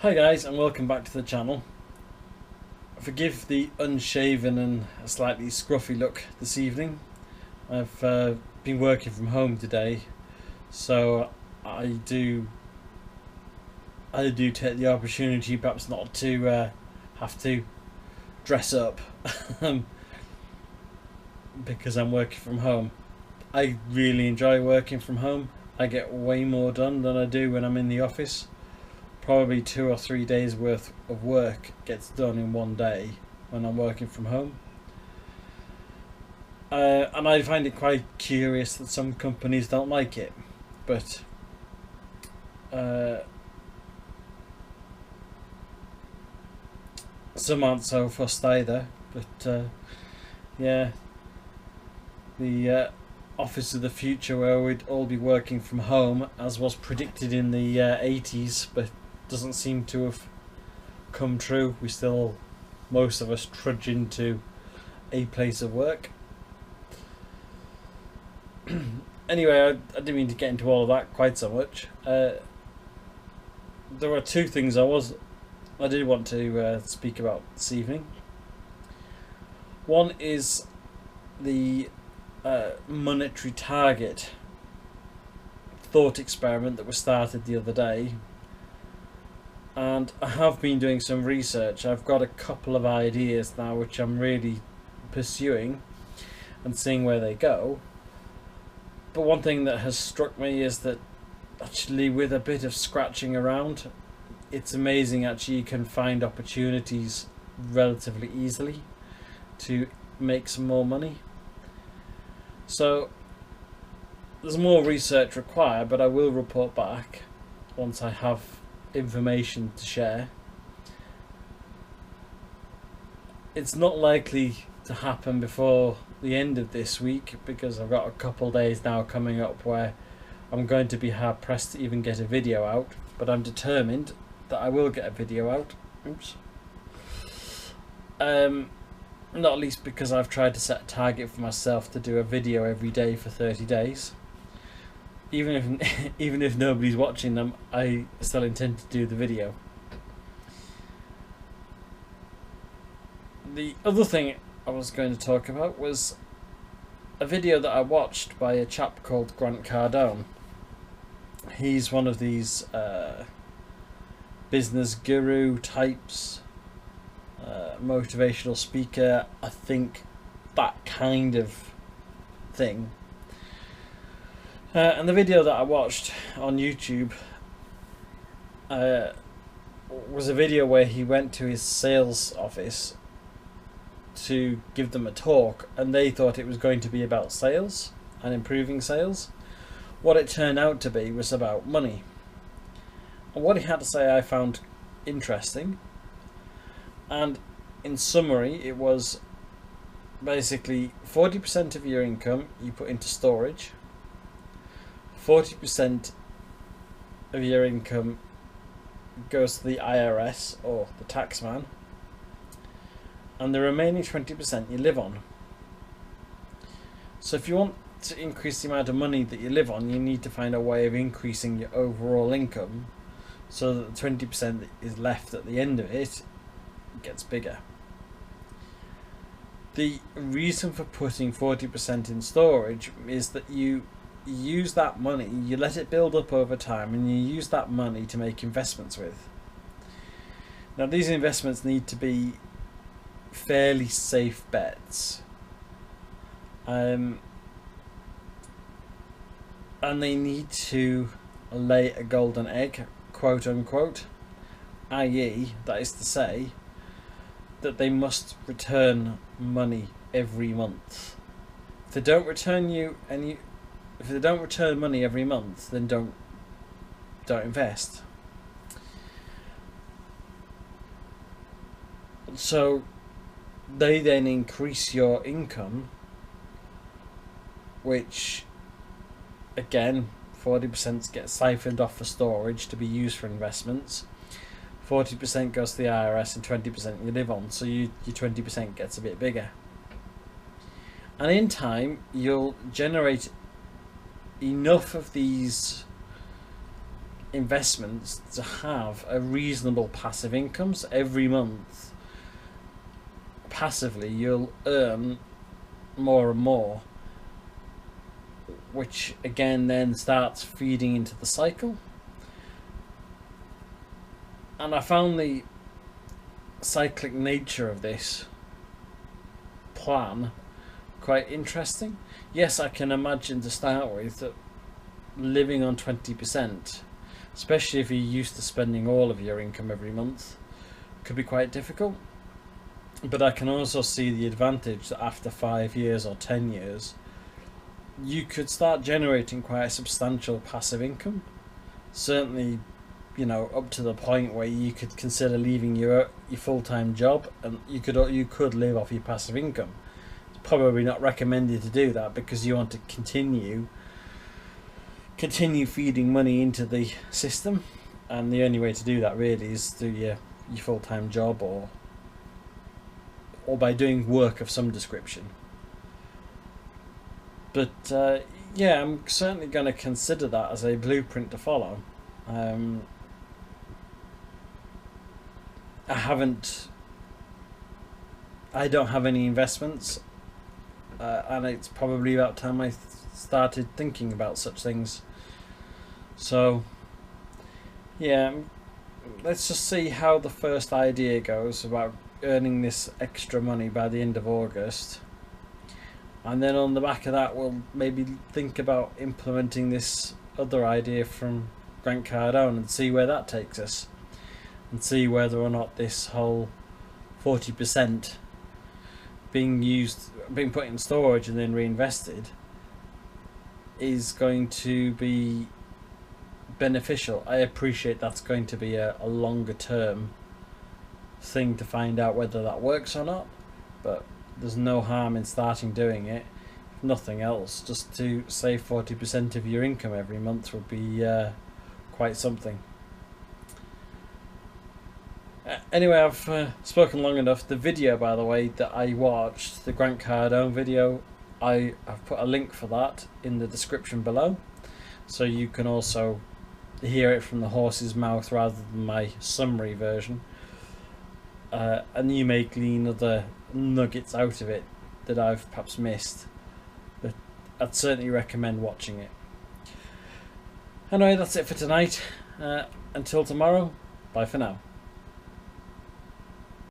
Hi guys, and welcome back to the channel. Forgive the unshaven and a slightly scruffy look this evening. I've been working from home today, so I do take the opportunity perhaps not to have to dress up because I'm working from home. I really enjoy working from home. I get way more done than I do when I'm in the office. Probably 2 or 3 days worth of work gets done in one day when I'm working from home. And I find it quite curious that some companies don't like it, but some aren't so fussed either. But yeah, the office of the future where we'd all be working from home, as was predicted in the 80s, but doesn't seem to have come true. We still, most of us, trudge into a place of work. Anyway, I didn't mean to get into all of that quite so much. There were two things I did want to speak about this evening. One is the monetary target thought experiment that was started the other day. And I have been doing some research. I've got a couple of ideas now which I'm really pursuing and seeing where they go. But one thing that has struck me is that actually, with a bit of scratching around, it's amazing actually you can find opportunities relatively easily to make some more money. So there's more research required, but I will report back once I have information to share. It's not likely to happen before the end of this week because I've got a couple days now coming up where I'm going to be hard pressed to even get a video out, but I'm determined that I will get a video out. Oops. Not least because I've tried to set a target for myself to do a video every day for 30 days. Even if nobody's watching them, I still intend to do the video. The other thing I was going to talk about was a video that I watched by a chap called Grant Cardone. He's one of these business guru types, motivational speaker, I think, that kind of thing. And the video that I watched on YouTube was a video where he went to his sales office to give them a talk, and they thought it was going to be about sales and improving sales. What it turned out to be was about money. And what he had to say I found interesting. And in summary, it was basically 40% of your income you put into storage, 40% of your income goes to the IRS or the tax man, and the remaining 20% you live on. So if you want to increase the amount of money that you live on, you need to find a way of increasing your overall income so that the 20% that is left at the end of it gets bigger. The reason for putting 40% in storage is that you use that money, you let it build up over time, and you use that money to make investments with. Now, these investments need to be fairly safe bets, and they need to lay a golden egg, quote unquote, i.e., that is to say that they must return money every month. If they don't return money every month, then don't invest. So they then increase your income, which again 40% gets siphoned off for storage to be used for investments. 40% goes to the IRS and 20% you live on, so your 20% gets a bit bigger. And in time, you'll generate enough of these investments to have a reasonable passive income. So every month, passively, you'll earn more and more, which again then starts feeding into the cycle. And I found the cyclic nature of this plan quite interesting. Yes, I can imagine to start with that living on 20%, especially if you're used to spending all of your income every month, could be quite difficult. But I can also see the advantage that after 5 years or 10 years, you could start generating quite a substantial passive income. Certainly, you know, up to the point where you could consider leaving your full-time job and you could live off your passive income. It's probably not recommended to do that because you want to continue feeding money into the system, and the only way to do that really is through your full-time job or by doing work of some description. But yeah, I'm certainly going to consider that as a blueprint to follow. I don't have any investments, and it's probably about time I started thinking about such things. So yeah, let's just see how the first idea goes about earning this extra money by the end of August, and then on the back of that we'll maybe think about implementing this other idea from Grant Cardone and see where that takes us, and see whether or not this whole 40% being put in storage and then reinvested is going to be beneficial. I appreciate that's going to be a longer term thing to find out whether that works or not, but there's no harm in starting doing it. If nothing else, just to save 40% of your income every month would be quite something. Anyway, I've spoken long enough. The video, by the way, that I watched, the Grant Cardone video, I've put a link for that in the description below, so you can also hear it from the horse's mouth rather than my summary version, and you may glean other nuggets out of it that I've perhaps missed, but I'd certainly recommend watching it. Anyway, that's it for tonight. Until tomorrow, bye for now.